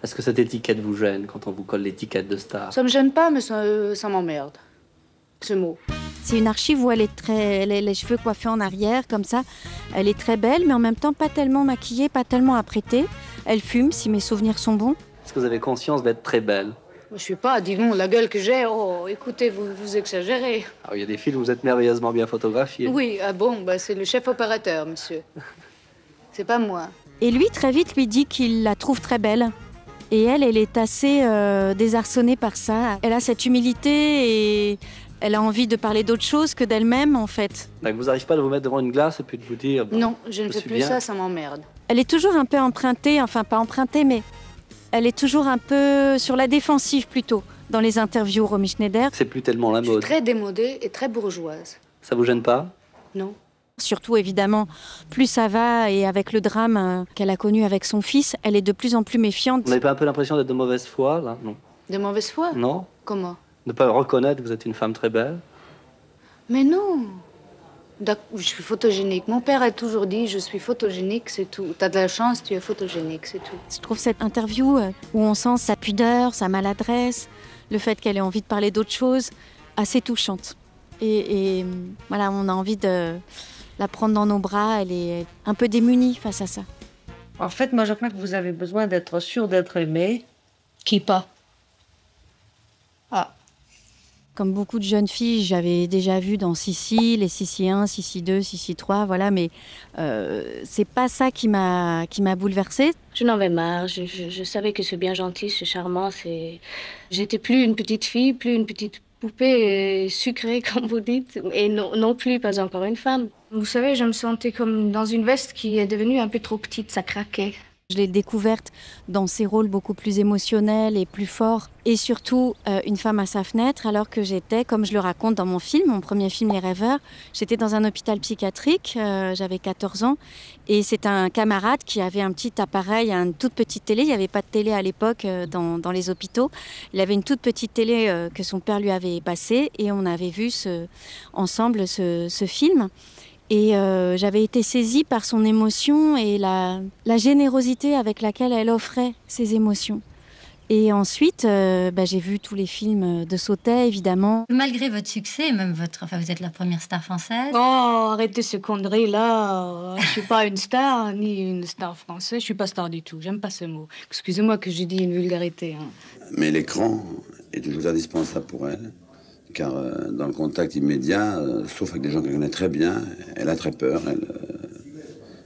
Est-ce que cette étiquette vous gêne quand on vous colle l'étiquette de star? Ça me gêne pas, mais ça m'emmerde, ce mot. C'est une archive où elle a les cheveux coiffés en arrière, comme ça. Elle est très belle, mais en même temps pas tellement maquillée, pas tellement apprêtée. Elle fume, si mes souvenirs sont bons. Est-ce que vous avez conscience d'être très belle? Je suis pas, dis donc, la gueule que j'ai, oh, écoutez, vous exagérez. Alors, il y a des films où vous êtes merveilleusement bien photographiée. Oui, ah bon, bah, c'est le chef opérateur, monsieur. C'est pas moi. Et lui, très vite, lui dit qu'il la trouve très belle. Et elle est assez désarçonnée par ça. Elle a cette humilité et elle a envie de parler d'autre chose que d'elle-même, en fait. Donc, vous n'arrivez pas de vous mettre devant une glace et puis de vous dire... Bon, non, je ne fais plus bien. ça m'emmerde. Elle est toujours un peu empruntée, enfin pas empruntée, mais elle est toujours un peu sur la défensive plutôt, dans les interviews, Romy Schneider. C'est plus tellement la Je suis mode. très démodée et très bourgeoise. Ça vous gêne pas? Non. Surtout, évidemment, plus ça va, et avec le drame qu'elle a connu avec son fils, elle est de plus en plus méfiante. Vous n'avez pas un peu l'impression d'être de mauvaise foi, là? Non. De mauvaise foi? Non? Comment? Ne pas reconnaître que vous êtes une femme très belle? Mais non. Je suis photogénique. Mon père a toujours dit, je suis photogénique, c'est tout. T'as de la chance, tu es photogénique, c'est tout. Je trouve cette interview où on sent sa pudeur, sa maladresse, le fait qu'elle ait envie de parler d'autre chose, assez touchante. Et voilà, on a envie de la prendre dans nos bras. Elle est un peu démunie face à ça. En fait, moi, je crois que vous avez besoin d'être sûr d'être aimé. Qui pas? Ah. Comme beaucoup de jeunes filles, j'avais déjà vu dans Sissi, les Sissi 1, Sissi 2, Sissi 3, voilà, mais c'est pas ça qui m'a bouleversée. Je n'en vais marre, je savais que c'est bien gentil, c'est charmant, J'étais plus une petite fille, plus une petite poupée sucrée, comme vous dites, et non plus, pas encore une femme. Vous savez, je me sentais comme dans une veste qui est devenue un peu trop petite, ça craquait. Je l'ai découverte dans ses rôles beaucoup plus émotionnels et plus forts. Et surtout, une femme à sa fenêtre, alors que j'étais, comme je le raconte dans mon film, mon premier film Les Rêveurs, j'étais dans un hôpital psychiatrique, j'avais 14 ans. Et c'est un camarade qui avait un petit appareil, une toute petite télé. Il n'y avait pas de télé à l'époque dans les hôpitaux. Il avait une toute petite télé que son père lui avait passée. Et on avait vu ensemble ce film. Et j'avais été saisie par son émotion et la générosité avec laquelle elle offrait ses émotions. Et ensuite, j'ai vu tous les films de Sautet, évidemment. Malgré votre succès, même vous êtes la première star française. Oh, arrêtez ces conneries-là. Je suis pas une star, ni une star française. Je suis pas star du tout. J'aime pas ce mot. Excusez-moi que j'ai dit une vulgarité. Hein. Mais l'écran est toujours indispensable pour elle. Car dans le contact immédiat, sauf avec des gens qu'elle connaît très bien, elle a très peur, elle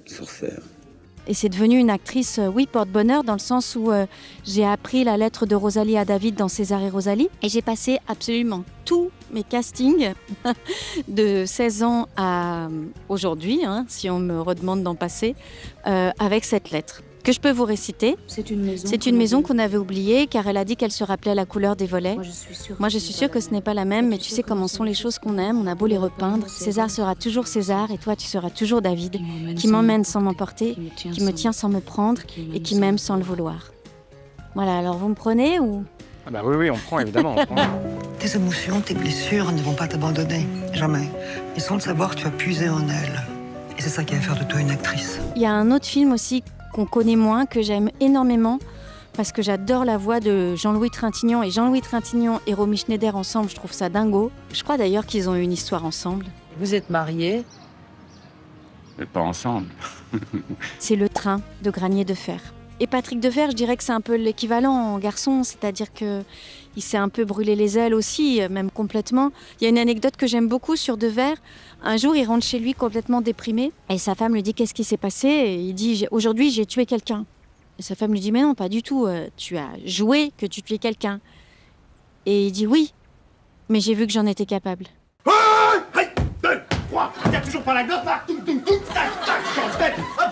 se resserre. Et c'est devenu une actrice, oui, porte-bonheur, dans le sens où j'ai appris la lettre de Rosalie à David dans César et Rosalie. Et j'ai passé absolument tous mes castings de 16 ans à aujourd'hui, hein, si on me redemande d'en passer, avec cette lettre. Que je peux vous réciter. C'est une maison. C'est une maison qu'on avait oubliée car elle a dit qu'elle se rappelait la couleur des volets. Moi, je suis sûre que ce n'est pas la même, mais tu sais comment sont les choses qu'on aime. On a beau les repeindre. César sera toujours César et toi, tu seras toujours David, qui m'emmène sans m'emporter, qui me tient sans me prendre et qui m'aime sans le vouloir. Voilà, alors vous me prenez ou... Ah bah oui, on prend, évidemment. On prend. Tes émotions, tes blessures ne vont pas t'abandonner. Jamais. Et sans le savoir, tu as puisé en elles. Et c'est ça qui va faire de toi une actrice. Il y a un autre film aussi qu'on connaît moins, que j'aime énormément, parce que j'adore la voix de Jean-Louis Trintignant. Et Jean-Louis Trintignant et Romy Schneider ensemble, je trouve ça dingo. Je crois d'ailleurs qu'ils ont eu une histoire ensemble. Vous êtes mariés? Mais pas ensemble. C'est Le Train de Granier de Fer. Et Patrick Devers, je dirais que c'est un peu l'équivalent en garçon, c'est-à-dire qu'il s'est un peu brûlé les ailes aussi, même complètement. Il y a une anecdote que j'aime beaucoup sur Devers. Un jour, il rentre chez lui complètement déprimé et sa femme lui dit « Qu'est-ce qui s'est passé ?» Et il dit « Aujourd'hui, j'ai tué quelqu'un. » Et sa femme lui dit « Mais non, pas du tout, tu as joué que tu tuais quelqu'un. » Et il dit « Oui, mais j'ai vu que j'en étais capable. » Il n'y a toujours pas la note, là. Hop,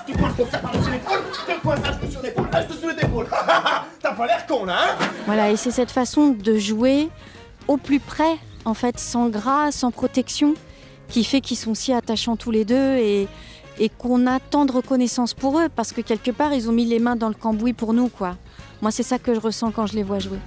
tu pointes comme ça par-dessus l'épaule, tu pointes un peu sur l'épaule, un peu sur l'épaule. T'as pas l'air con, là, hein? Voilà, et c'est cette façon de jouer au plus près, en fait, sans gras, sans protection, qui fait qu'ils sont si attachants tous les deux et qu'on a tant de reconnaissance pour eux, parce que quelque part, ils ont mis les mains dans le cambouis pour nous, quoi. Moi, c'est ça que je ressens quand je les vois jouer.